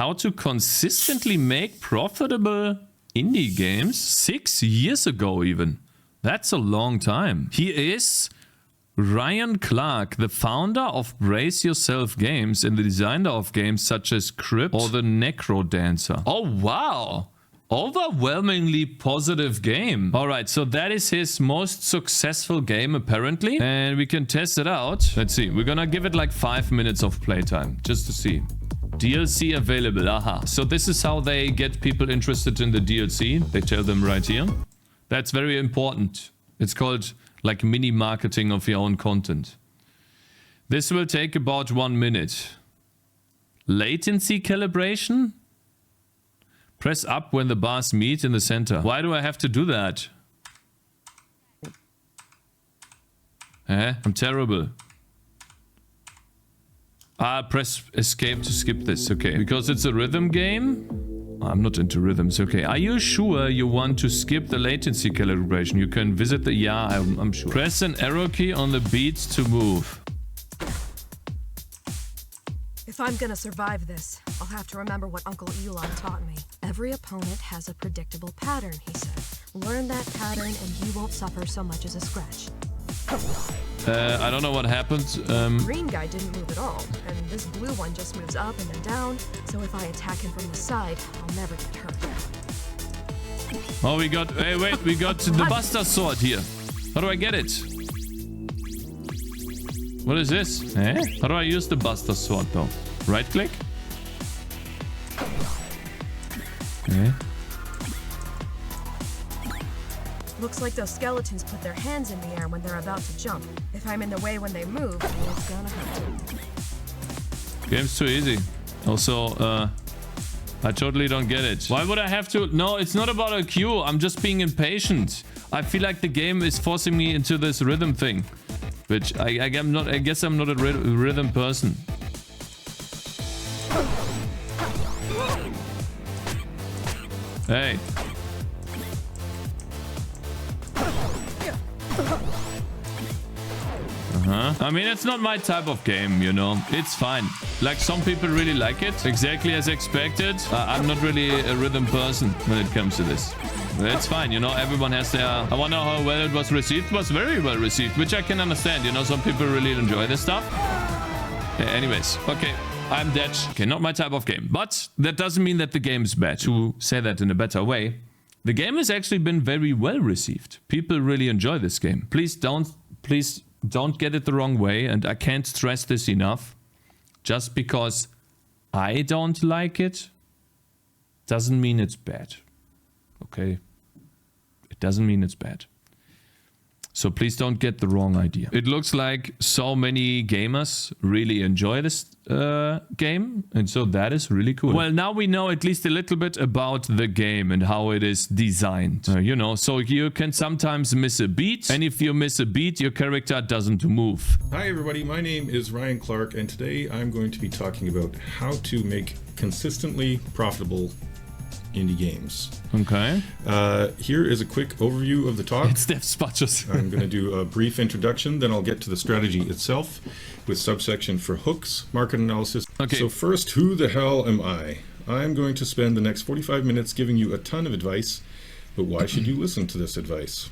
how to consistently make profitable indie games 6 years ago even. That's a long time. He is Ryan Clark, the founder of Brace Yourself Games and the designer of games such as Crypt or the Necro Dancer. Oh, wow. Overwhelmingly positive game. Alright, so that is his most successful game apparently. And we can test it out. Let's see. We're gonna give it like 5 minutes of playtime just to see. DLC available. Aha. So this is how they get people interested in the DLC. They tell them right here. That's very important. It's called like mini marketing of your own content. This will take about 1 minute. Latency calibration? Press up when the bars meet in the center. Why do I have to do that? I'm terrible. Press escape to skip this. Okay. Because it's a rhythm game? I'm not into rhythms. Okay. Are you sure you want to skip the latency calibration? You can visit the... Yeah, I'm sure. Press an arrow key on the beats to move. If I'm gonna survive this, I'll have to remember what Uncle Eli taught me. Every opponent has a predictable pattern, he said. Learn that pattern and you won't suffer so much as a scratch. I don't know what happened. Green guy didn't move at all, and this blue one just moves up and then down, so if I attack him from the side, I'll never get hurt. Oh, we got... Hey, wait, we got the Buster Sword here. How do I get it? What is this? How do I use the Buster Sword though? Right click? Looks like those skeletons put their hands in the air when they're about to jump. If I'm in the way when they move, it's gonna hurt. Game's too easy. Also, I totally don't get it. Why would I have to? No, it's not about a queue. I'm just being impatient. I feel like the game is forcing me into this rhythm thing. Which I guess I'm not a rhythm person. Hey. I mean, it's not my type of game, you know. It's fine. Like, some people really like it. Exactly as expected. I'm not really a rhythm person when it comes to this. It's fine, you know, everyone has their... I wonder how well it was received. It was very well received, which I can understand. You know, some people really enjoy this stuff. Anyways, okay, I'm dead. Okay, not my type of game. But that doesn't mean that the game is bad. To say that in a better way, the game has actually been very well received. People really enjoy this game. Please don't get it the wrong way. And I can't stress this enough. Just because I don't like it doesn't mean it's bad. Okay, it doesn't mean it's bad. So please don't get the wrong idea. It looks like so many gamers really enjoy this game. And so that is really cool. Well, now we know at least a little bit about the game and how it is designed. You know, so you can sometimes miss a beat. And if you miss a beat, your character doesn't move. Hi everybody, my name is Ryan Clark. And today I'm going to be talking about how to make consistently profitable indie games. Okay. Here is a quick overview of the talk. It's Dev Spotches. I'm going to do a brief introduction, then I'll get to the strategy itself with subsection for hooks, market analysis. Okay. So first, who the hell am I? I'm going to spend the next 45 minutes giving you a ton of advice, but why should you listen to this advice?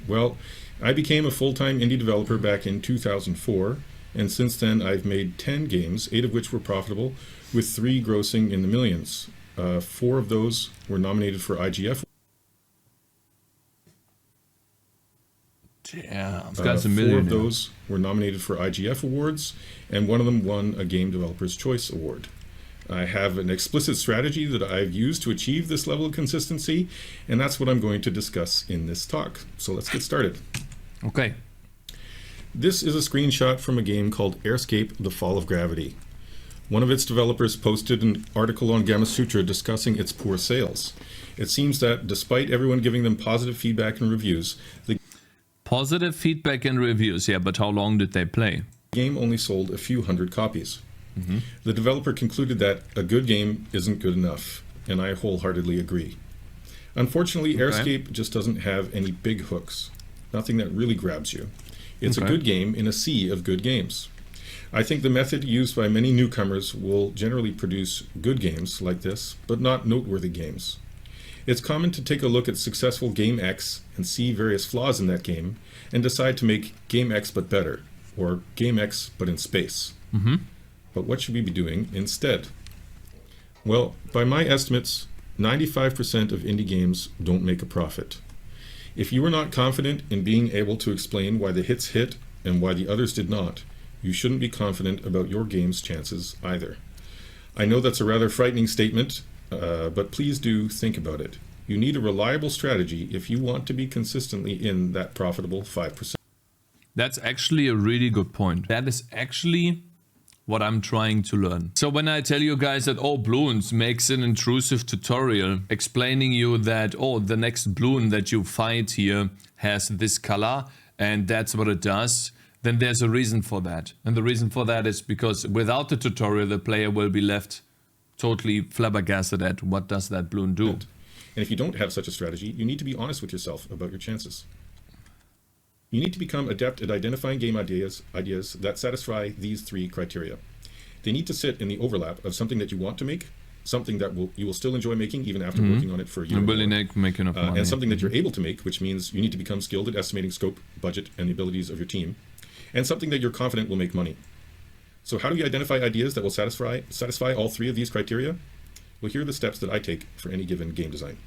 Well, I became a full-time indie developer back in 2004, and since then I've made 10 games, 8 of which were profitable, with 3 grossing in the millions. 4 of those were nominated for IGF. Damn, 4 of those were nominated for IGF awards, and 1 of them won a Game Developer's Choice Award. I have an explicit strategy that I've used to achieve this level of consistency, and that's what I'm going to discuss in this talk. So let's get started. Okay. This is a screenshot from a game called Airscape: The Fall of Gravity. One of its developers posted an article on Gamasutra discussing its poor sales. It seems that despite everyone giving them positive feedback and reviews, the positive feedback and reviews, yeah, but how long did they play? The game only sold a few hundred copies. The developer concluded that a good game isn't good enough, and I wholeheartedly agree. Unfortunately, Airscape just doesn't have any big hooks, nothing that really grabs you. It's a good game in a sea of good games. I think the method used by many newcomers will generally produce good games like this, but not noteworthy games. It's common to take a look at successful Game X and see various flaws in that game and decide to make Game X but better, or Game X but in space. But what should we be doing instead? Well, by my estimates, 95% of indie games don't make a profit. If you are not confident in being able to explain why the hits hit and why the others did not, you shouldn't be confident about your game's chances either. I know that's a rather frightening statement, but please do think about it. You need a reliable strategy if you want to be consistently in that profitable 5%. That's actually a really good point. That is actually what I'm trying to learn. So when I tell you guys that, oh, Bloons makes an intrusive tutorial explaining you that, oh, the next Bloon that you fight here has this color and that's what it does, then there's a reason for that. And the reason for that is because without the tutorial, the player will be left totally flabbergasted at what does that Bloon do. And if you don't have such a strategy, you need to be honest with yourself about your chances. You need to become adept at identifying game ideas that satisfy these 3 criteria. They need to sit in the overlap of something that you want to make, something that you will still enjoy making even after working on it for a year or more, and something that you're able to make, which means you need to become skilled at estimating scope, budget, and the abilities of your team, and something that you're confident will make money. So how do you identify ideas that will satisfy all 3 of these criteria? Well, here are the steps that I take for any given game design.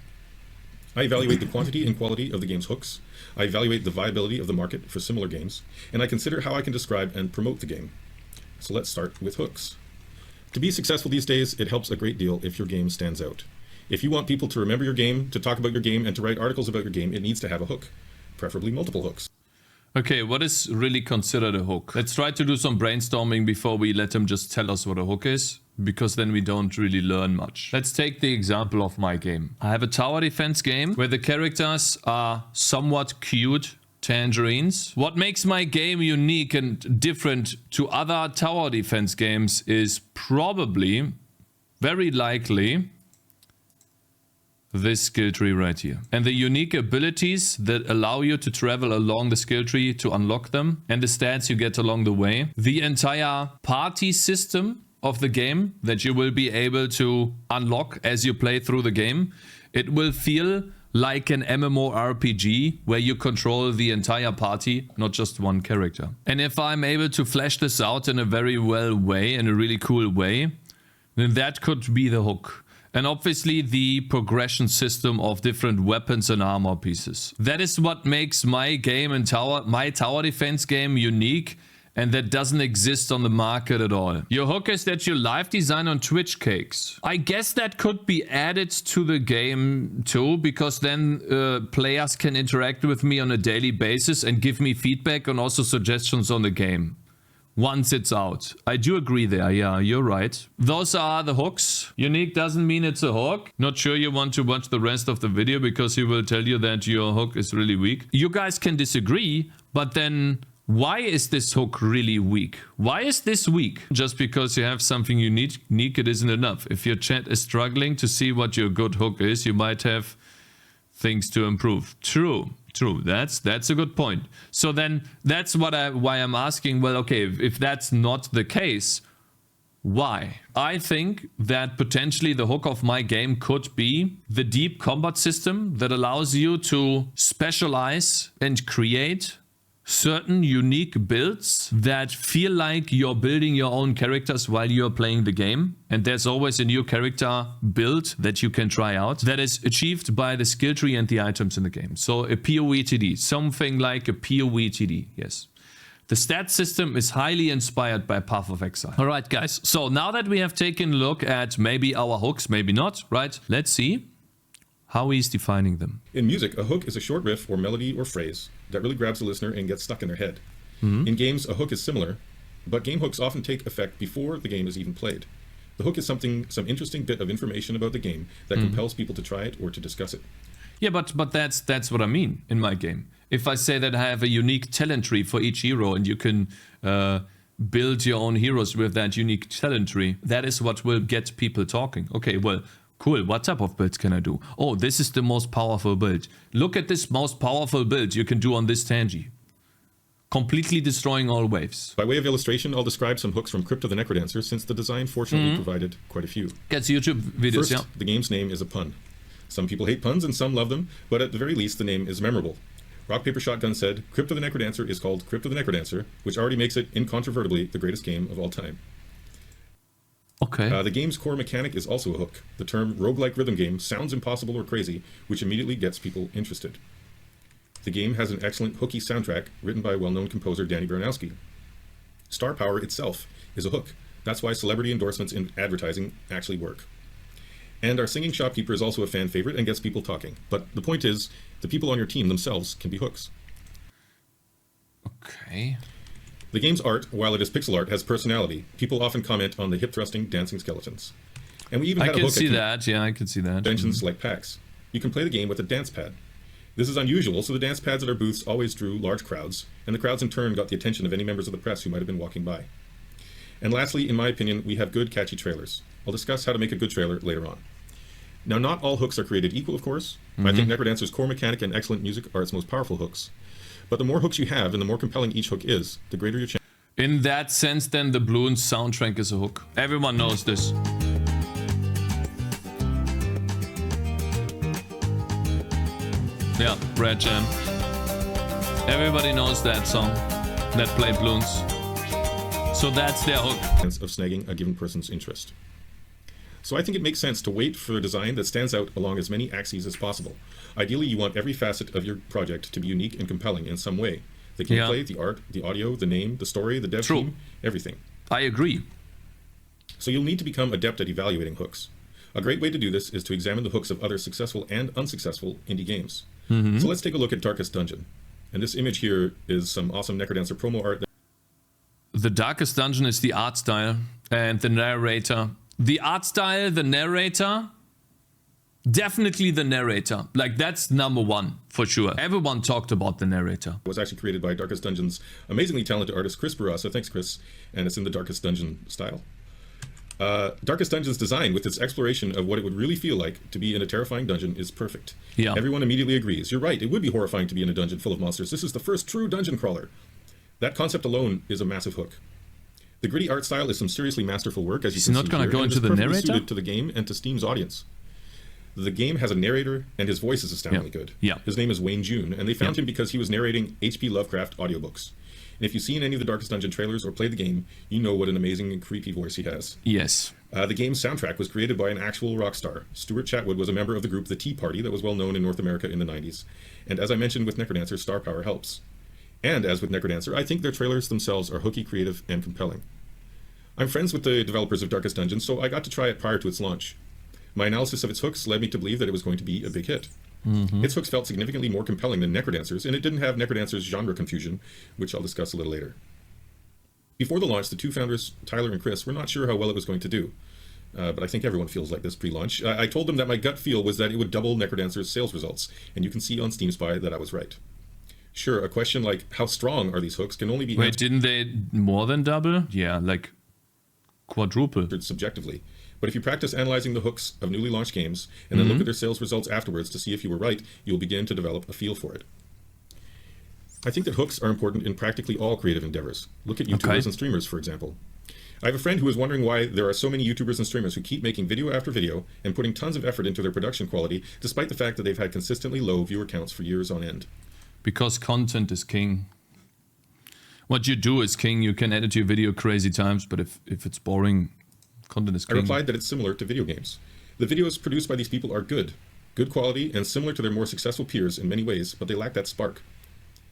I evaluate the quantity and quality of the game's hooks. I evaluate the viability of the market for similar games, and I consider how I can describe and promote the game. So let's start with hooks. To be successful these days, it helps a great deal if your game stands out. If you want people to remember your game, to talk about your game, and to write articles about your game, it needs to have a hook, preferably multiple hooks. Okay, what is really considered a hook? Let's try to do some brainstorming before we let them just tell us what a hook is, because then we don't really learn much. Let's take the example of my game. I have a tower defense game where the characters are somewhat cute tangerines. What makes my game unique and different to other tower defense games is probably, very likely, this skill tree right here. And the unique abilities that allow you to travel along the skill tree to unlock them, and the stats you get along the way. The entire party system of the game that you will be able to unlock as you play through the game. It will feel like an MMORPG where you control the entire party, not just one character. And if I'm able to flesh this out in a very well way, in a really cool way, then that could be the hook. And obviously the progression system of different weapons and armor pieces. That is what makes my game and my tower defense game unique, and that doesn't exist on the market at all. Your hook is that you live design on Twitch, Cakez. I guess that could be added to the game too, because then players can interact with me on a daily basis and give me feedback and also suggestions on the game once it's out. I do agree there. Yeah, you're right. Those are the hooks. Unique doesn't mean it's a hook. Not sure you want to watch the rest of the video because he will tell you that your hook is really weak. You guys can disagree, but then why is this hook really weak? Why is this weak? Just because you have something unique, it isn't enough. If your chat is struggling to see what your good hook is, you might have things to improve. True. That's a good point. So then that's why I'm asking, well, okay, if that's not the case, why? I think that potentially the hook of my game could be the deep combat system that allows you to specialize and create certain unique builds that feel like you're building your own characters while you're playing the game. And there's always a new character build that you can try out that is achieved by the skill tree and the items in the game. So a PoE-TD, something like a PoE-TD, yes. The stat system is highly inspired by Path of Exile. All right, guys. So now that we have taken a look at maybe our hooks, maybe not, right? Let's see how he's defining them. In music, a hook is a short riff or melody or phrase that really grabs the listener and gets stuck in their head. In games, a hook is similar, but game hooks often take effect before the game is even played. The hook is some interesting bit of information about the game that compels people to try it or to discuss it. Yeah, but that's what I mean in my game. If I say that I have a unique talent tree for each hero and you can build your own heroes with that unique talent tree, that is what will get people talking. Okay, well, cool, what type of builds can I do? Oh, this is the most powerful build. Look at this most powerful build you can do on this Tangy. completely destroying all waves. By way of illustration, I'll describe some hooks from Crypt of the Necrodancer, since the design fortunately provided quite a few. Gets YouTube videos, First, the game's name is a pun. Some people hate puns and some love them, but at the very least the name is memorable. Rock Paper Shotgun said, Crypt of the Necrodancer is called Crypt of the Necrodancer, which already makes it incontrovertibly the greatest game of all time. Okay. The game's core mechanic is also a hook. The term roguelike rhythm game sounds impossible or crazy, which immediately gets people interested. The game has an excellent hooky soundtrack written by well-known composer Danny Baranowski. Star power itself is a hook. That's why celebrity endorsements in advertising actually work. And our singing shopkeeper is also a fan favorite and gets people talking. But the point is, the people on your team themselves can be hooks. Okay. The game's art, while it is pixel art, has personality. People often comment on the hip-thrusting, dancing skeletons. And we even had a hook I can see that. Conventions like PAX. You can play the game with a dance pad. This is unusual, so the dance pads at our booths always drew large crowds, and the crowds in turn got the attention of any members of the press who might have been walking by. And lastly, in my opinion, we have good, catchy trailers. I'll discuss how to make a good trailer later on. Now, not all hooks are created equal, of course. I think Necrodancer's core mechanic and excellent music are its most powerful hooks. But the more hooks you have, and the more compelling each hook is, the greater your chance. In that sense, then, the Bloons soundtrack is a hook. Everyone knows this. Yeah, Brad Jam. Everybody knows that song that played Bloons. So that's their hook. Of snagging a given person's interest. So I think it makes sense to wait for a design that stands out along as many axes as possible. Ideally, you want every facet of your project to be unique and compelling in some way. The gameplay, the art, the audio, the name, the story, the dev team, everything. I agree. So you'll need to become adept at evaluating hooks. A great way to do this is to examine the hooks of other successful and unsuccessful indie games. So let's take a look at Darkest Dungeon. And this image here is some awesome Necrodancer promo art. The Darkest Dungeon is the art style and the narrator. The art style, the narrator, definitely the narrator. Like, that's number one, for sure. Everyone talked about the narrator. It was actually created by Darkest Dungeon's amazingly talented artist, Chris Barassa. Thanks, Chris. And it's in the Darkest Dungeon style. Darkest Dungeon's design, with its exploration of what it would really feel like to be in a terrifying dungeon, is perfect. Yeah. Everyone immediately agrees. You're right, it would be horrifying to be in a dungeon full of monsters. This is the first true dungeon crawler. That concept alone is a massive hook. The gritty art style is some seriously masterful work, as you can see here. He's not going to go into the narrator? Suited to the game and to Steam's audience. The game has a narrator, and his voice is astoundingly good. Yeah. His name is Wayne June, and they found him because he was narrating H.P. Lovecraft audiobooks. And if you've seen any of the Darkest Dungeon trailers or played the game, you know what an amazing and creepy voice he has. Yes. The game's soundtrack was created by an actual rock star. Stuart Chatwood was a member of the group The Tea Party that was well known in North America in the 90s. And as I mentioned with Necrodancer, star power helps. And as with Necrodancer, I think their trailers themselves are hooky, creative, and compelling. I'm friends with the developers of Darkest Dungeon, so I got to try it prior to its launch. My analysis of its hooks led me to believe that it was going to be a big hit. Its hooks felt significantly more compelling than Necrodancer's, and it didn't have Necrodancer's genre confusion, which I'll discuss a little later. Before the launch, the two founders, Tyler and Chris, were not sure how well it was going to do. But I think everyone feels like this pre-launch. I told them that my gut feel was that it would double Necrodancer's sales results, and you can see on Steam Spy that I was right. Sure, a question like, how strong are these hooks, can only be Wait, didn't they more than double? Yeah, like quadruple. Subjectively. But if you practice analyzing the hooks of newly launched games, and then look at their sales results afterwards to see if you were right, you'll begin to develop a feel for it. I think that hooks are important in practically all creative endeavors. Look at YouTubers and streamers, for example. I have a friend who is wondering why there are so many YouTubers and streamers who keep making video after video and putting tons of effort into their production quality, despite the fact that they've had consistently low viewer counts for years on end. Because content is king. What you do is king. You can edit your video crazy times, but if it's boring, content is king. I replied that it's similar to video games. The videos produced by these people are good quality, and similar to their more successful peers in many ways, but they lack that spark.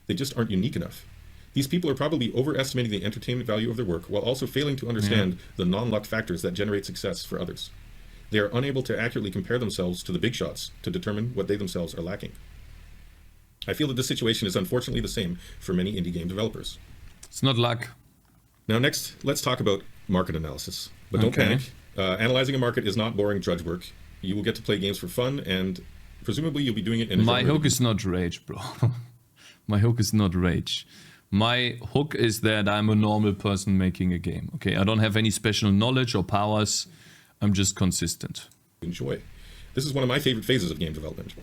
They just aren't unique enough. These people are probably overestimating the entertainment value of their work while also failing to understand the non-luck factors that generate success for others. They are unable to accurately compare themselves to the big shots to determine what they themselves are lacking. I feel that this situation is unfortunately the same for many indie game developers. It's not luck. Now next, let's talk about market analysis. But don't panic. Analyzing a market is not boring drudge work. You will get to play games for fun, and presumably you'll be doing it in a My hook is not rage, bro. My hook is not rage. My hook is that I'm a normal person making a game. Okay, I don't have any special knowledge or powers. I'm just consistent. Enjoy. This is one of my favorite phases of game development.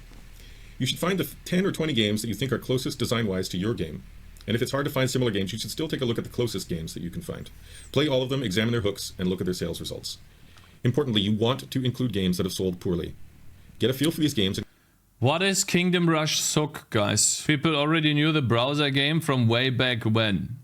You should find the 10 or 20 games that you think are closest design-wise to your game. And if it's hard to find similar games, you should still take a look at the closest games that you can find. Play all of them, examine their hooks, and look at their sales results. Importantly, you want to include games that have sold poorly. Get a feel for these games. What is Kingdom Rush Sook, guys? People already knew the browser game from way back when.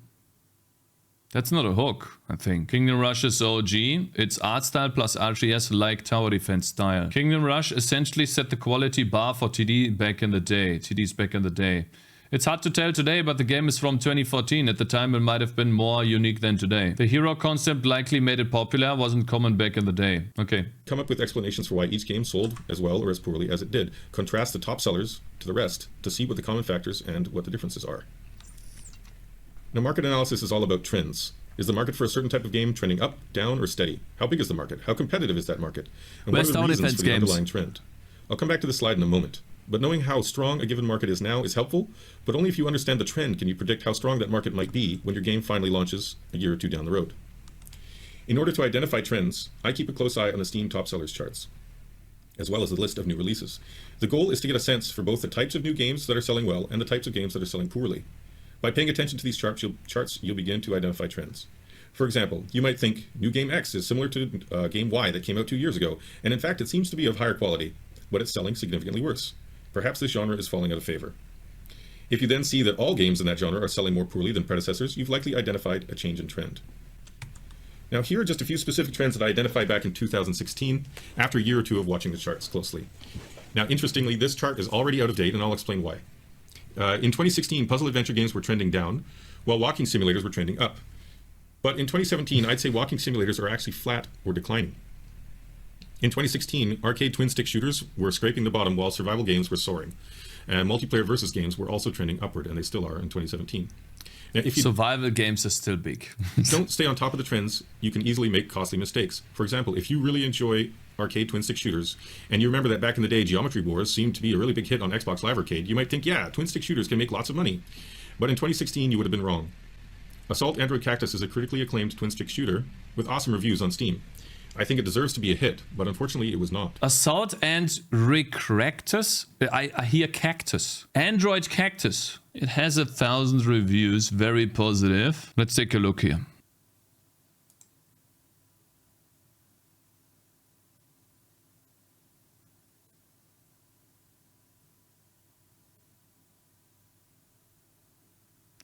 That's not a hook, I think. Kingdom Rush is OG. It's art style plus RTS-like tower defense style. Kingdom Rush essentially set the quality bar for TD back in the day. TDs back in the day. It's hard to tell today, but the game is from 2014. At the time, it might have been more unique than today. The hero concept likely made it popular, wasn't common back in the day. Okay. Come up with explanations for why each game sold as well or as poorly as it did. Contrast the top sellers to the rest to see what the common factors and what the differences are. Now, market analysis is all about trends. Is the market for a certain type of game trending up, down, or steady? How big is the market? How competitive is that market? And what are the reasons for the underlying trend? I'll come back to this slide in a moment. But knowing how strong a given market is now is helpful, but only if you understand the trend can you predict how strong that market might be when your game finally launches a year or two down the road. In order to identify trends, I keep a close eye on the Steam top sellers charts, as well as the list of new releases. The goal is to get a sense for both the types of new games that are selling well and the types of games that are selling poorly. By paying attention to these charts, you'll begin to identify trends. For example, you might think new game X is similar to game Y that came out 2 years ago, and in fact it seems to be of higher quality, but it's selling significantly worse. Perhaps this genre is falling out of favor. If you then see that all games in that genre are selling more poorly than predecessors, you've likely identified a change in trend. Now here are just a few specific trends that I identified back in 2016, after a year or two of watching the charts closely. Now interestingly, this chart is already out of date, and I'll explain why. In 2016, puzzle adventure games were trending down, while walking simulators were trending up. But in 2017, I'd say walking simulators are actually flat or declining. In 2016, arcade twin-stick shooters were scraping the bottom while survival games were soaring. And multiplayer versus games were also trending upward, and they still are in 2017. Now, if you survival games are still big. don't stay on top of the trends, you can easily make costly mistakes. For example, if you really enjoy arcade twin-stick shooters, and you remember that back in the day, Geometry Wars seemed to be a really big hit on Xbox Live Arcade, you might think, yeah, twin-stick shooters can make lots of money. But in 2016, you would have been wrong. Assault Android Cactus is a critically acclaimed twin-stick shooter with awesome reviews on Steam. I think it deserves to be a hit, but unfortunately it was not. Assault and Recactus? I hear Cactus. Android Cactus. It has 1,000 reviews, very positive. Let's take a look here.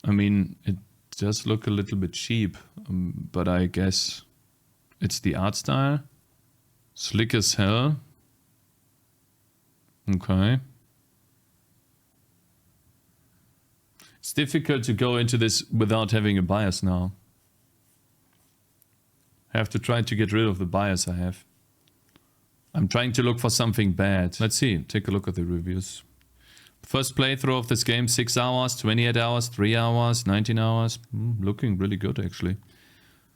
I mean, it does look a little bit cheap, but I guess it's the art style. Slick as hell. Okay. It's difficult to go into this without having a bias now. I have to try to get rid of the bias I have. I'm trying to look for something bad. Let's see, take a look at the reviews. First playthrough of this game, 6 hours, 28 hours, 3 hours, 19 hours. Looking really good, actually.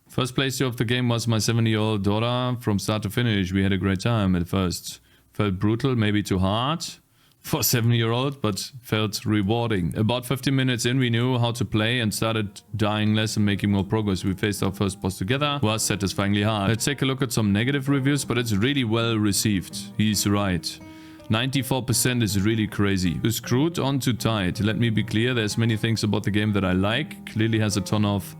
First playthrough of the game was my 7-year-old daughter. From start to finish, we had a great time at first. Felt brutal, maybe too hard for a 7-year-old, but felt rewarding. About 15 minutes in, we knew how to play and started dying less and making more progress. We faced our first boss together. Was satisfyingly hard. Let's take a look at some negative reviews, but it's really well received. He's right. 94% is really crazy. Screwed on too tight. Let me be clear, there's many things about the game that I like. Clearly has a ton of...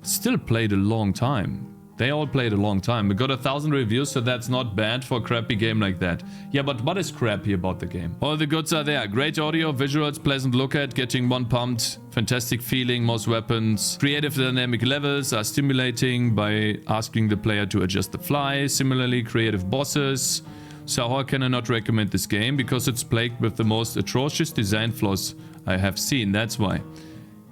Still played a long time. They all played a long time. We got 1,000 reviews, so that's not bad for a crappy game like that. Yeah, but what is crappy about the game? All the goods are there. Great audio, visuals, pleasant look at, getting one pumped, fantastic feeling, most weapons. Creative dynamic levels are stimulating by asking the player to adjust the fly. Similarly, creative bosses. So how can I not recommend this game? Because it's plagued with the most atrocious design flaws I have seen, that's why.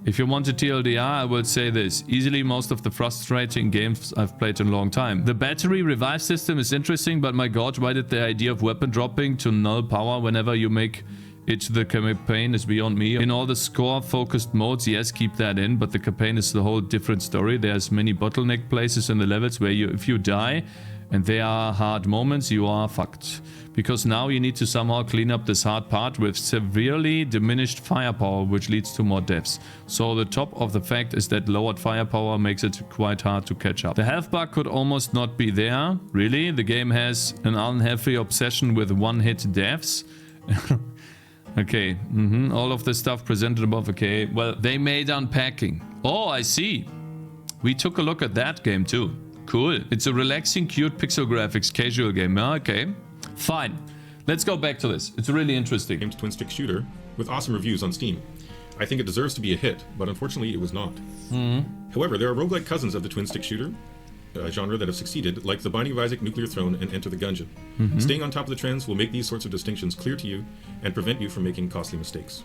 If you want a TLDR, I will say this. Easily most of the frustrating games I've played in a long time. The battery revive system is interesting, but my god, why did the idea of weapon dropping to null power whenever you make it to the campaign is beyond me. In all the score-focused modes, yes, keep that in, but the campaign is the whole different story. There's many bottleneck places in the levels where if you die, and there are hard moments, you are fucked. Because now you need to somehow clean up this hard part with severely diminished firepower, which leads to more deaths. So the top of the fact is that lowered firepower makes it quite hard to catch up. The health bar could almost not be there. Really? The game has an unhealthy obsession with one-hit deaths. Okay. All of the stuff presented above. Okay. Well, they made unpacking. Oh, I see. We took a look at that game too. Cool. It's a relaxing, cute pixel graphics casual game. Okay. Fine. Let's go back to this. It's really interesting. Game's twin-stick shooter with awesome reviews on Steam. I think it deserves to be a hit, but unfortunately it was not. However, there are roguelike cousins of the twin-stick shooter genre that have succeeded, like The Binding of Isaac, Nuclear Throne, and Enter the Gungeon. Staying on top of the trends will make these sorts of distinctions clear to you and prevent you from making costly mistakes.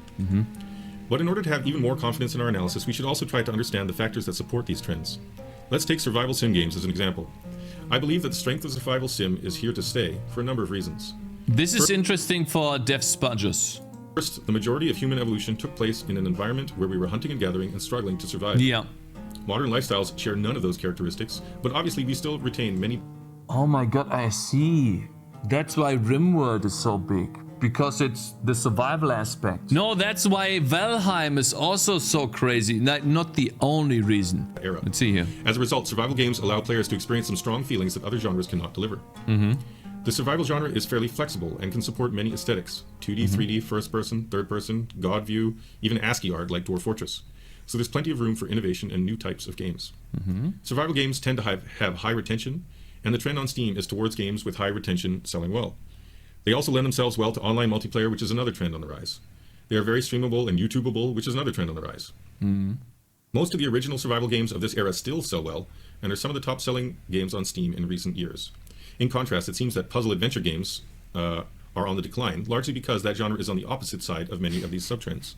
But in order to have even more confidence in our analysis, we should also try to understand the factors that support these trends. Let's take survival sim games as an example. I believe that the strength of survival sim is here to stay for a number of reasons. This is interesting for dev spudgers. First, the majority of human evolution took place in an environment where we were hunting and gathering and struggling to survive. Yeah. Modern lifestyles share none of those characteristics, but obviously we still retain many. Oh my god, I see. That's why RimWorld is so big. Because it's the survival aspect. No, that's why Valheim is also so crazy. Not the only reason. Era. Let's see here. As a result, survival games allow players to experience some strong feelings that other genres cannot deliver. The survival genre is fairly flexible and can support many aesthetics. 2D, 3D, first person, third person, God view, even ASCII art like Dwarf Fortress. So there's plenty of room for innovation and new types of games. Survival games tend to have high retention, and the trend on Steam is towards games with high retention selling well. They also lend themselves well to online multiplayer, which is another trend on the rise. They are very streamable and YouTubeable, which is another trend on the rise. Most of the original survival games of this era still sell well, and are some of the top-selling games on Steam in recent years. In contrast, it seems that puzzle adventure games are on the decline, largely because that genre is on the opposite side of many of these sub-trends.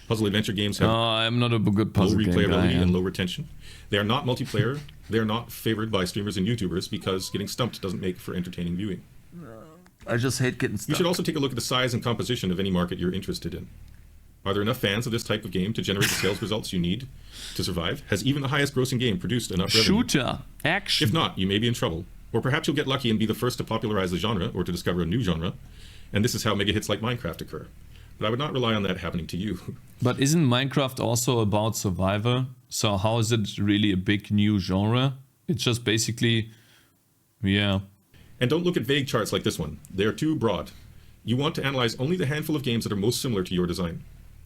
Puzzle adventure games have I'm not a good puzzle low game replayability guy, and low retention. They are not multiplayer. They are not favored by streamers and YouTubers because getting stumped doesn't make for entertaining viewing. I just hate getting stuck. You should also take a look at the size and composition of any market you're interested in. Are there enough fans of this type of game to generate the sales results you need to survive? Has even the highest grossing game produced enough revenue? Shooter. Action. If not, you may be in trouble. Or perhaps you'll get lucky and be the first to popularize the genre or to discover a new genre. And this is how mega hits like Minecraft occur. But I would not rely on that happening to you. But isn't Minecraft also about survival? So how is it really a big new genre? It's just basically, yeah. And don't look at vague charts like this one. They are too broad. You want to analyze only the handful of games that are most similar to your design.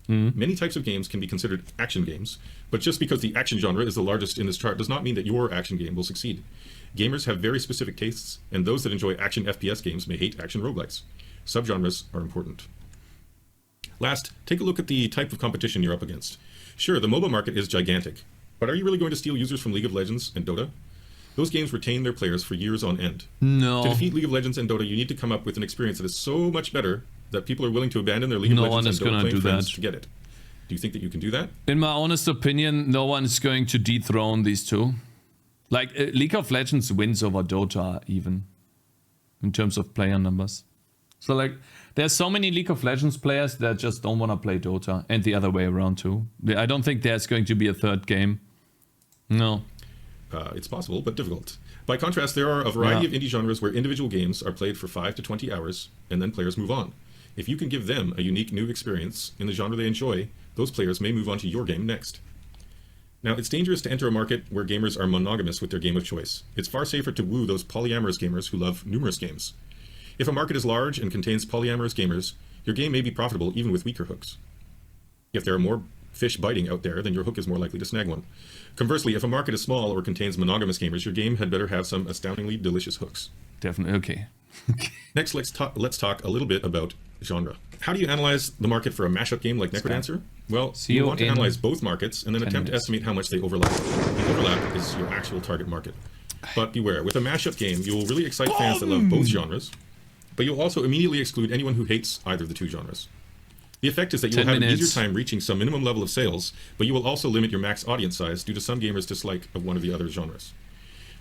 Many types of games can be considered action games, but just because the action genre is the largest in this chart does not mean that your action game will succeed. Gamers have very specific tastes, and those that enjoy action FPS games may hate action roguelikes. Subgenres are important. Last, take a look at the type of competition you're up against. Sure, the MOBA market is gigantic, but are you really going to steal users from League of Legends and Dota? Those games retain their players for years on end. No. To defeat League of Legends and Dota, you need to come up with an experience that is so much better that people are willing to abandon their League of Legends and Dota playing friends to get it. Do you think that you can do that? In my honest opinion, no one is going to dethrone these two. Like, League of Legends wins over Dota even, in terms of player numbers. So, like, there's so many League of Legends players that just don't want to play Dota, and the other way around too. I don't think there's going to be a third game. No. It's possible, but difficult. By contrast, there are a variety of indie genres where individual games are played for 5 to 20 hours, and then players move on. If you can give them a unique new experience in the genre they enjoy, those players may move on to your game next. Now, it's dangerous to enter a market where gamers are monogamous with their game of choice. It's far safer to woo those polyamorous gamers who love numerous games. If a market is large and contains polyamorous gamers, your game may be profitable even with weaker hooks. If there are more fish biting out there, then your hook is more likely to snag one. Conversely, if a market is small or contains monogamous gamers, your game had better have some astoundingly delicious hooks. Definitely. Okay. Next, let's talk a little bit about genre. How do you analyze the market for a mashup game like Necrodancer? Well, you want to analyze both markets and then attempt to estimate how much they overlap. The overlap is your actual target market. But beware, with a mashup game, you will really excite fans that love both genres, but you'll also immediately exclude anyone who hates either of the two genres. The effect is that you'll have an easier time reaching some minimum level of sales, but you will also limit your max audience size due to some gamers' dislike of one of the other genres.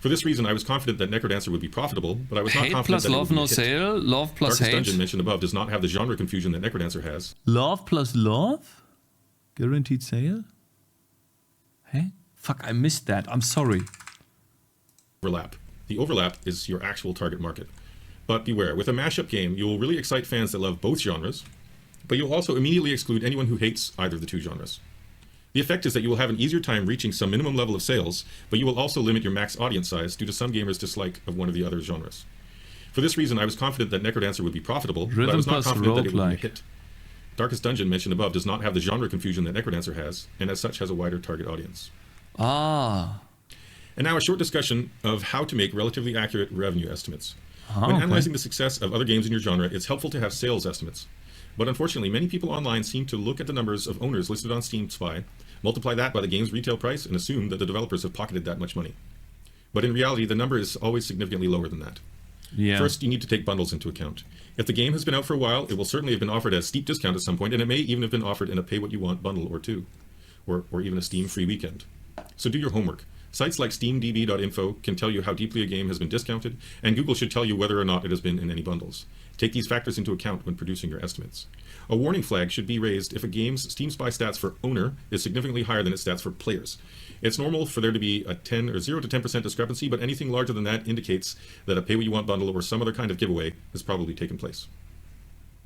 For this reason, I was confident that Necrodancer would be profitable, but I was not confident that it would be a hit. Hate plus love, no sale. Love plus Darkest hate. Dungeon mentioned above does not have the genre confusion that Necrodancer has. Love plus love? Guaranteed sale? Hey? Fuck, I missed that. I'm sorry. Overlap. The overlap is your actual target market. But beware, with a mashup game, you will really excite fans that love both genres, but you'll also immediately exclude anyone who hates either of the two genres. The effect is that you will have an easier time reaching some minimum level of sales, but you will also limit your max audience size due to some gamers' dislike of one of the other genres. For this reason, I was confident that Necrodancer would be profitable, but I was not confident that it would be a hit. Darkest Dungeon mentioned above does not have the genre confusion that Necrodancer has, and as such has a wider target audience. Ah. And now a short discussion of how to make relatively accurate revenue estimates. When analyzing the success of other games in your genre, it's helpful to have sales estimates. But unfortunately, many people online seem to look at the numbers of owners listed on Steam Spy, multiply that by the game's retail price, and assume that the developers have pocketed that much money. But in reality, the number is always significantly lower than that. Yeah. First, you need to take bundles into account. If the game has been out for a while, it will certainly have been offered at a steep discount at some point, and it may even have been offered in a pay-what-you-want bundle or two, or even a Steam free weekend. So do your homework. Sites like steamdb.info can tell you how deeply a game has been discounted, and Google should tell you whether or not it has been in any bundles. Take these factors into account when producing your estimates. A warning flag should be raised if a game's Steam Spy stats for owner is significantly higher than its stats for players. It's normal for there to be a 10 or 0 to 10% discrepancy, but anything larger than that indicates that a pay-what-you-want bundle or some other kind of giveaway has probably taken place.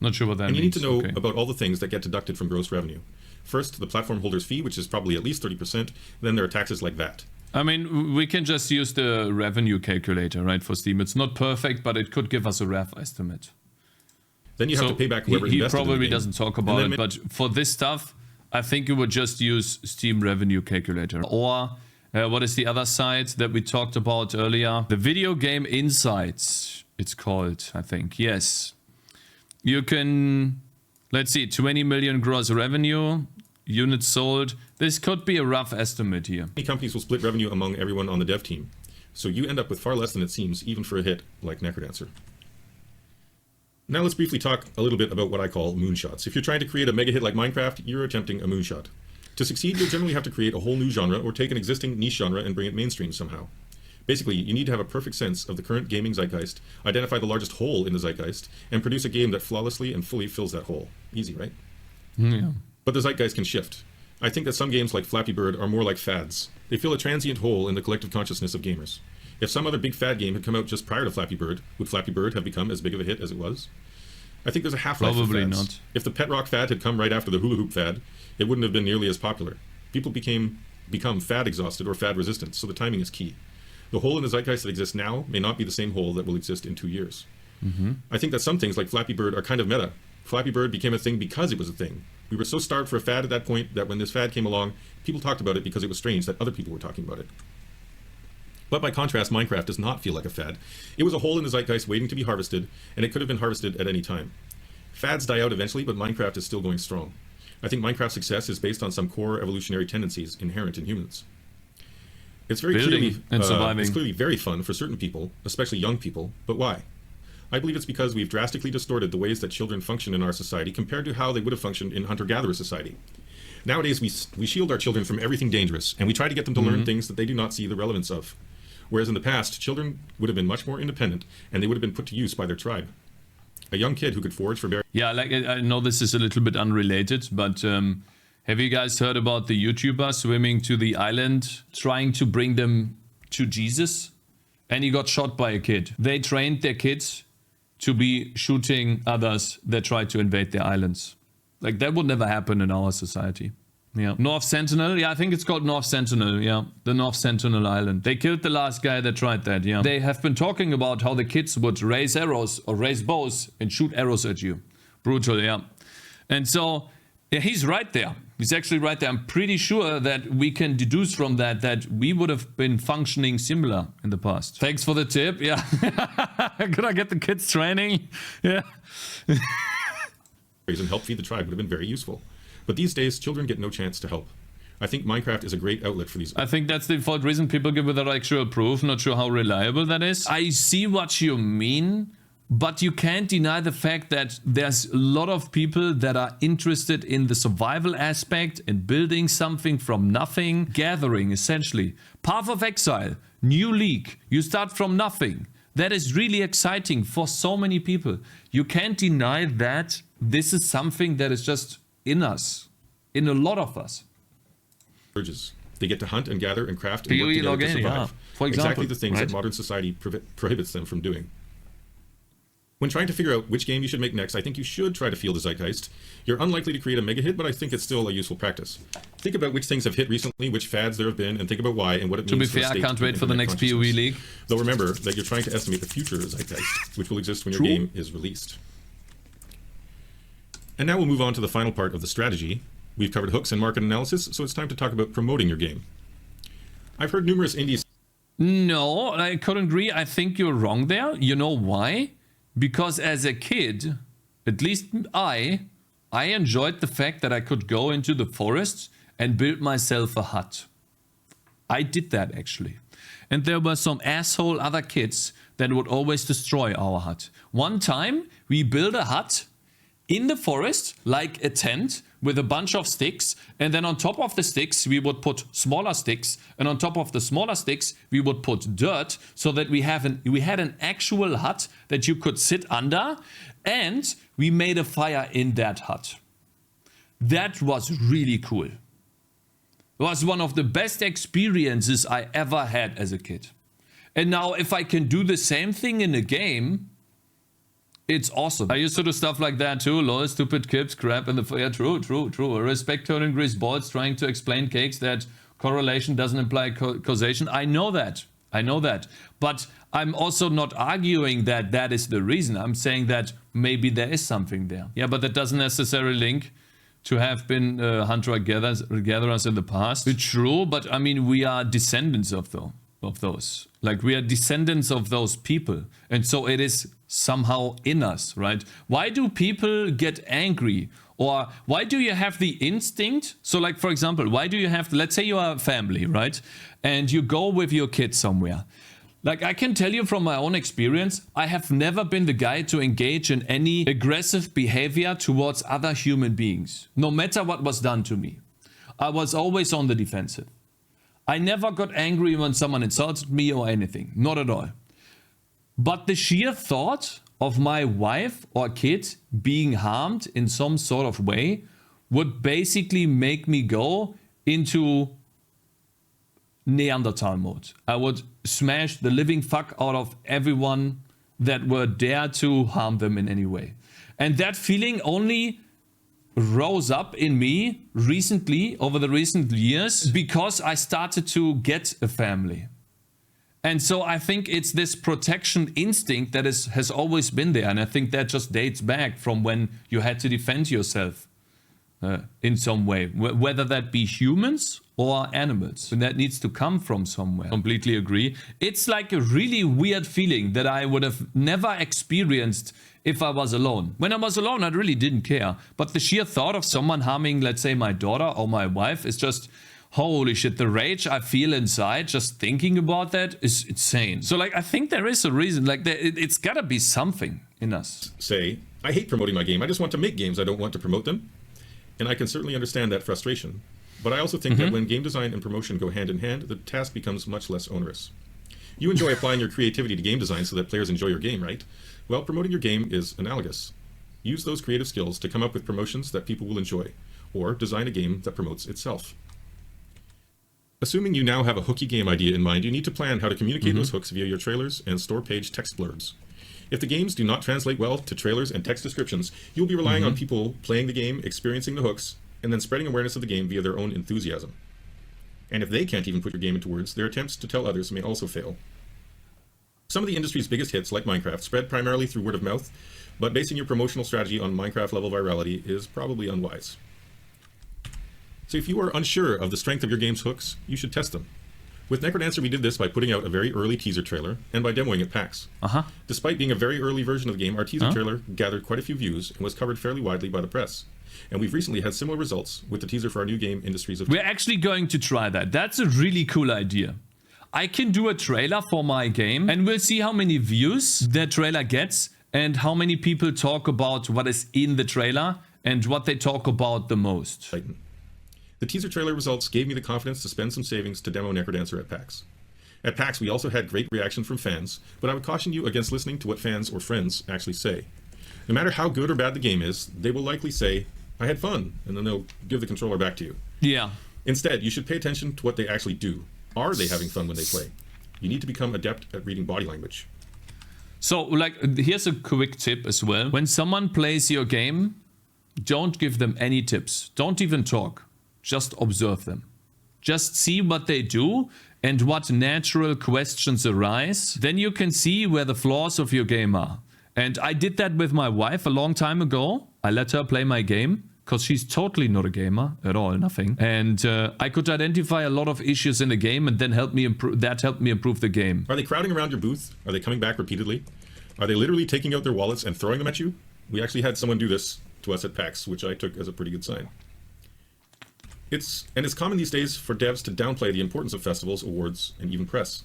Not sure what that means. And you need to know about all the things that get deducted from gross revenue. First, the platform holder's fee, which is probably at least 30%. Then there are taxes like VAT. I mean, we can just use the revenue calculator, right, for Steam. It's not perfect, but it could give us a rough estimate. Then you have to pay back whoever invested in the game. He probably doesn't talk about it, but for this stuff, I think you would just use Steam revenue calculator. Or what is the other site that we talked about earlier? The Video Game Insights, it's called, I think. Yes. You can, let's see, 20 million gross revenue, units sold. This could be a rough estimate here. Many companies will split revenue among everyone on the dev team, so you end up with far less than it seems, even for a hit like Necrodancer. Now let's briefly talk a little bit about what I call moonshots. If you're trying to create a mega hit like Minecraft, you're attempting a moonshot. To succeed, you'll generally have to create a whole new genre or take an existing niche genre and bring it mainstream somehow. Basically, you need to have a perfect sense of the current gaming zeitgeist, identify the largest hole in the zeitgeist, and produce a game that flawlessly and fully fills that hole. Easy, right? Yeah. But the zeitgeist can shift. I think that some games like Flappy Bird are more like fads. They fill a transient hole in the collective consciousness of gamers. If some other big fad game had come out just prior to Flappy Bird, would Flappy Bird have become as big of a hit as it was? I think there's a half-life of fads. Not. If the pet rock fad had come right after the hula hoop fad, it wouldn't have been nearly as popular. People become fad exhausted or fad resistant, so the timing is key. The hole in the zeitgeist that exists now may not be the same hole that will exist in 2 years. I think that some things like Flappy Bird are kind of meta. Flappy Bird became a thing because it was a thing. We were so starved for a fad at that point that when this fad came along, people talked about it because it was strange that other people were talking about it. But by contrast, Minecraft does not feel like a fad. It was a hole in the zeitgeist waiting to be harvested, and it could have been harvested at any time. Fads die out eventually, but Minecraft is still going strong. I think Minecraft's success is based on some core evolutionary tendencies inherent in humans. It's very clearly very fun for certain people, especially young people, but why? I believe it's because we've drastically distorted the ways that children function in our society compared to how they would have functioned in hunter-gatherer society. Nowadays, we shield our children from everything dangerous, and we try to get them to learn things that they do not see the relevance of. Whereas in the past, children would have been much more independent, and they would have been put to use by their tribe. A young kid who could forage for berries. Yeah, like I know this is a little bit unrelated, but have you guys heard about the YouTuber swimming to the island, trying to bring them to Jesus? And he got shot by a kid. They trained their kids to be shooting others that tried to invade their islands. Like, that would never happen in our society. Yeah. North Sentinel. Yeah, I think it's called North Sentinel. Yeah. The North Sentinel Island. They killed the last guy that tried that. Yeah. They have been talking about how the kids would raise arrows or raise bows and shoot arrows at you. Brutal. Yeah. And so yeah, he's right there. He's actually right there. I'm pretty sure that we can deduce from that that we would have been functioning similar in the past. Thanks for the tip. Yeah. Could I get the kids training? Yeah. And help feed the tribe would have been very useful. But these days, children get no chance to help. I think Minecraft is a great outlet for these. I think that's the default reason people give without actual proof. Not sure how reliable that is. I see what you mean, but you can't deny the fact that there's a lot of people that are interested in the survival aspect and building something from nothing. Gathering, essentially. Path of Exile, new league. You start from nothing. That is really exciting for so many people. You can't deny that this is something that is just in us, in a lot of us. They get to hunt and gather and craft and work together to survive. Yeah. For example, exactly the things that modern society prohibits them from doing. When trying to figure out which game you should make next, I think you should try to feel the zeitgeist. You're unlikely to create a mega hit, but I think it's still a useful practice. Think about which things have hit recently, which fads there have been, and think about why and what it means. To be fair, I can't wait for the next PoE League. Though remember that you're trying to estimate the future zeitgeist, which will exist when your game is released. And now we'll move on to the final part of the strategy. We've covered hooks and market analysis, so it's time to talk about promoting your game. I've heard numerous indies. No, I couldn't agree. I think you're wrong there. You know why? Because as a kid, at least I enjoyed the fact that I could go into the forest and build myself a hut. I did that actually. And there were some asshole other kids that would always destroy our hut. One time we built a hut in the forest, like a tent, with a bunch of sticks, and then on top of the sticks we would put smaller sticks, and on top of the smaller sticks we would put dirt, so that we had an actual hut that you could sit under, and we made a fire in that hut. That was really cool. It was one of the best experiences I ever had as a kid. And now if I can do the same thing in a game, it's awesome. I used to do stuff like that too. Lol, stupid kids, crap in the fire. True. I respect turning grease balls trying to explain Cakez that correlation doesn't imply causation. I know that. But I'm also not arguing that that is the reason. I'm saying that maybe there is something there. Yeah, but that doesn't necessarily link to have been hunter-gatherers in the past. It's true, but I mean, we are descendants of those. Like, we are descendants of those people. And so it is somehow in us, right? Why do people get angry? Or why do you have the instinct? So like, for example, why do you have, let's say you are a family, right? And you go with your kids somewhere. Like, I can tell you from my own experience, I have never been the guy to engage in any aggressive behavior towards other human beings, no matter what was done to me. I was always on the defensive. I never got angry when someone insulted me or anything, not at all. But the sheer thought of my wife or kid being harmed in some sort of way would basically make me go into Neanderthal mode. I would smash the living fuck out of everyone that were dare to harm them in any way. And that feeling only rose up in me recently, over the recent years, because I started to get a family. And so I think it's this protection instinct that has always been there. And I think that just dates back from when you had to defend yourself in some way, whether that be humans or animals. And that needs to come from somewhere. Completely agree. It's like a really weird feeling that I would have never experienced if I was alone. When I was alone, I really didn't care. But the sheer thought of someone harming, let's say, my daughter or my wife is just, holy shit, the rage I feel inside just thinking about that is insane. So like, I think there is a reason, like it's gotta be something in us. Say, I hate promoting my game. I just want to make games. I don't want to promote them. And I can certainly understand that frustration. But I also think that when game design and promotion go hand in hand, the task becomes much less onerous. You enjoy applying your creativity to game design so that players enjoy your game, right? Well, promoting your game is analogous. Use those creative skills to come up with promotions that people will enjoy, or design a game that promotes itself. Assuming you now have a hooky game idea in mind, you need to plan how to communicate those hooks via your trailers and store page text blurbs. If the games do not translate well to trailers and text descriptions, you'll be relying on people playing the game, experiencing the hooks, and then spreading awareness of the game via their own enthusiasm. And if they can't even put your game into words, their attempts to tell others may also fail. Some of the industry's biggest hits, like Minecraft, spread primarily through word of mouth, but basing your promotional strategy on Minecraft-level virality is probably unwise. So if you are unsure of the strength of your game's hooks, you should test them. With Necrodancer, we did this by putting out a very early teaser trailer and by demoing at PAX. Despite being a very early version of the game, our teaser trailer gathered quite a few views and was covered fairly widely by the press. And we've recently had similar results with the teaser for our new game, Industries of... We're actually going to try that. That's a really cool idea. I can do a trailer for my game and we'll see how many views that trailer gets and how many people talk about what is in the trailer and what they talk about the most. The teaser trailer results gave me the confidence to spend some savings to demo Necrodancer at PAX. At PAX, we also had great reaction from fans, but I would caution you against listening to what fans or friends actually say. No matter how good or bad the game is, they will likely say, I had fun, and then they'll give the controller back to you. Yeah. Instead, you should pay attention to what they actually do. Are they having fun when they play? You need to become adept at reading body language. So, like, here's a quick tip as well. When someone plays your game, don't give them any tips. Don't even talk. Just observe them. Just see what they do and what natural questions arise. Then you can see where the flaws of your game are. And I did that with my wife a long time ago. I let her play my game because she's totally not a gamer at all, nothing. And I could identify a lot of issues in the game and then helped me improve the game. Are they crowding around your booth? Are they coming back repeatedly? Are they literally taking out their wallets and throwing them at you? We actually had someone do this to us at PAX, which I took as a pretty good sign. It's common these days for devs to downplay the importance of festivals, awards, and even press.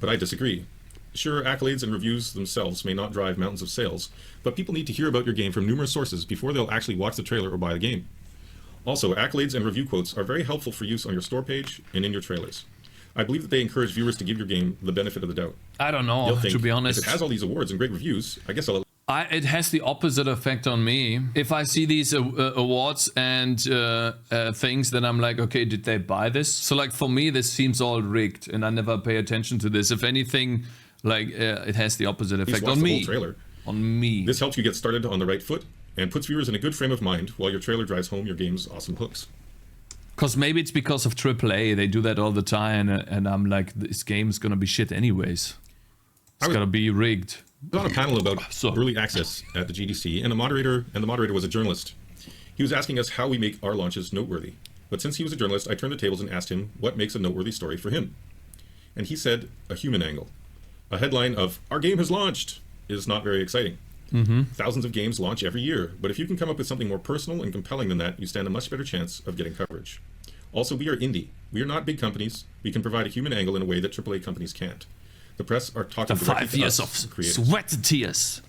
But I disagree. Sure, accolades and reviews themselves may not drive mountains of sales, but people need to hear about your game from numerous sources before they'll actually watch the trailer or buy the game. Also, accolades and review quotes are very helpful for use on your store page and in your trailers. I believe that they encourage viewers to give your game the benefit of the doubt. I don't know, to be honest. If it has all these awards and great reviews, I guess it has the opposite effect on me. If I see these awards and things, then I'm like, okay, did they buy this? So like for me, this seems all rigged and I never pay attention to this. If anything, like it has the opposite effect on me. Trailer. On me. This helps you get started on the right foot and puts viewers in a good frame of mind while your trailer drives home your game's awesome hooks. Because maybe it's because of AAA, they do that all the time, and I'm like, this game's gonna be shit anyways. It's gonna be rigged. I was on a panel about early access at the GDC, and the moderator was a journalist. He was asking us how we make our launches noteworthy. But since he was a journalist, I turned the tables and asked him what makes a noteworthy story for him. And he said a human angle. A headline of, "Our game has launched," is not very exciting. Thousands of games launch every year, but if you can come up with something more personal and compelling than that, you stand a much better chance of getting coverage. Also, we are indie. We are not big companies. We can provide a human angle in a way that AAA companies can't. The press are talking the directly 5 to years us, of creators. sweat and tears.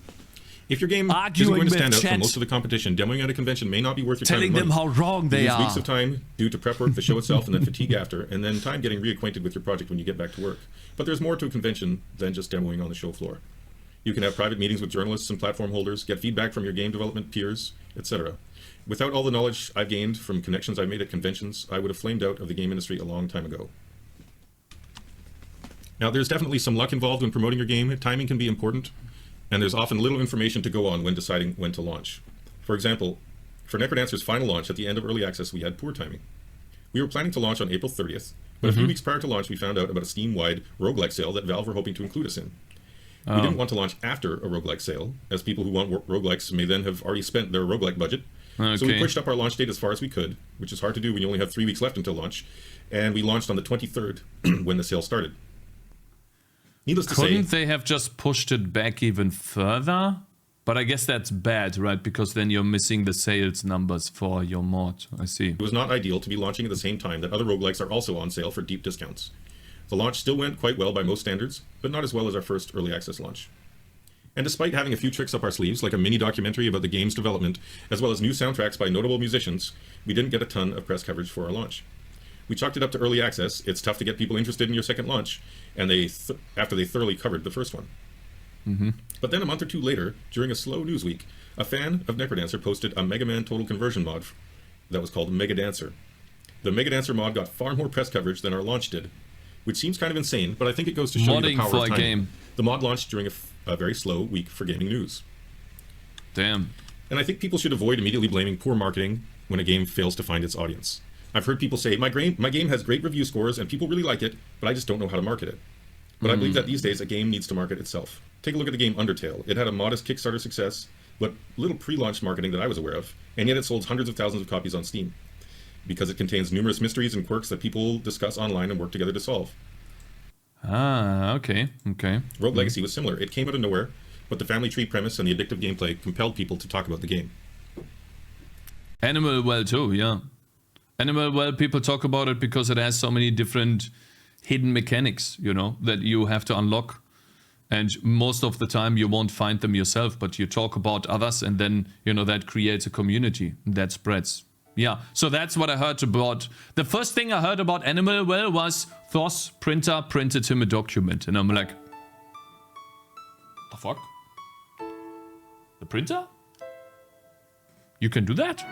If your game isn't going to stand out from most of the competition, demoing at a convention may not be worth your time. Telling them how wrong they are. Weeks of time due to prep work, the show itself, and then fatigue after, and then time getting reacquainted with your project when you get back to work. But there's more to a convention than just demoing on the show floor. You can have private meetings with journalists and platform holders, get feedback from your game development peers, etc. Without all the knowledge I've gained from connections I've made at conventions, I would have flamed out of the game industry a long time ago. Now, there's definitely some luck involved when promoting your game. Timing can be important, and there's often little information to go on when deciding when to launch. For example, for Necrodancer's final launch at the end of early access, we had poor timing. We were planning to launch on April 30th, but a few weeks prior to launch, we found out about a Steam-wide roguelike sale that Valve were hoping to include us in. We didn't want to launch after a roguelike sale, as people who want roguelikes may then have already spent their roguelike budget. Okay. So we pushed up our launch date as far as we could, which is hard to do when you only have 3 weeks left until launch, and we launched on the 23rd when the sale started. Needless to say, couldn't they have just pushed it back even further? But I guess that's bad, right? Because then you're missing the sales numbers for your mod. I see. It was not ideal to be launching at the same time that other roguelikes are also on sale for deep discounts. The launch still went quite well by most standards, but not as well as our first early access launch. And despite having a few tricks up our sleeves, like a mini documentary about the game's development, as well as new soundtracks by notable musicians, we didn't get a ton of press coverage for our launch. We chalked it up to early access. It's tough to get people interested in your second launch, and after they thoroughly covered the first one. But then a month or two later, during a slow news week, a fan of Necrodancer posted a Mega Man Total Conversion mod that was called Mega Dancer. The Mega Dancer mod got far more press coverage than our launch did, which seems kind of insane, but I think it goes to show you the power of timing. Game. The mod launched during a very slow week for gaming news. Damn. And I think people should avoid immediately blaming poor marketing when a game fails to find its audience. I've heard people say, my game has great review scores and people really like it, but I just don't know how to market it. But I believe that these days a game needs to market itself. Take a look at the game Undertale. It had a modest Kickstarter success, but little pre-launch marketing that I was aware of, and yet it sold hundreds of thousands of copies on Steam, because it contains numerous mysteries and quirks that people discuss online and work together to solve. Ah, okay. Rogue Legacy was similar. It came out of nowhere, but the family tree premise and the addictive gameplay compelled people to talk about the game. Animal Well too, yeah. Animal Well, people talk about it because it has so many different hidden mechanics, you know, that you have to unlock. And most of the time you won't find them yourself, but you talk about others and then, you know, that creates a community that spreads. Yeah, so that's what I heard about. The first thing I heard about Animal Well was Thor's printer printed him a document. And I'm like, the fuck? The printer? You can do that?